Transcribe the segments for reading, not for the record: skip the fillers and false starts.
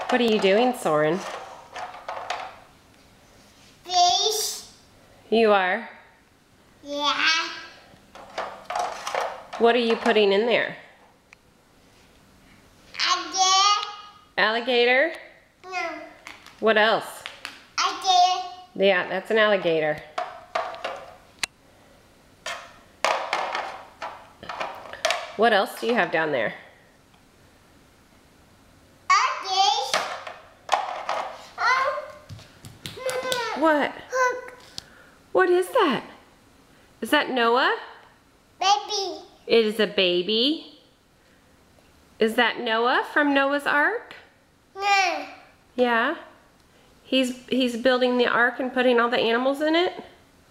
What are you doing, Soren? Fish. You are? Yeah. What are you putting in there? Again. Alligator? No. What else? Again. Yeah, that's an alligator. What else do you have down there? Again. What? Hook. What is that? Is that Noah? Baby. It is a baby. Is that Noah from Noah's Ark? No. Yeah. He's building the ark and putting all the animals in it?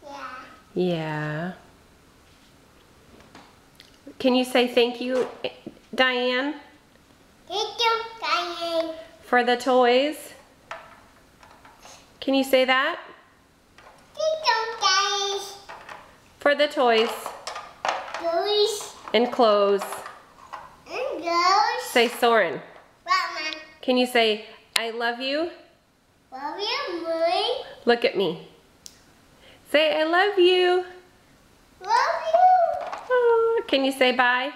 Yeah. Yeah. Can you say thank you, Diane, Thank you, Diane. for the toys? Can you say that? Thank you, guys. For the toys Boys and clothes. and girls. Say Soren. Mama. Can you say, I love you? Love you, Mommy. Look at me. Say, I love you. Love you. Oh, can you say bye?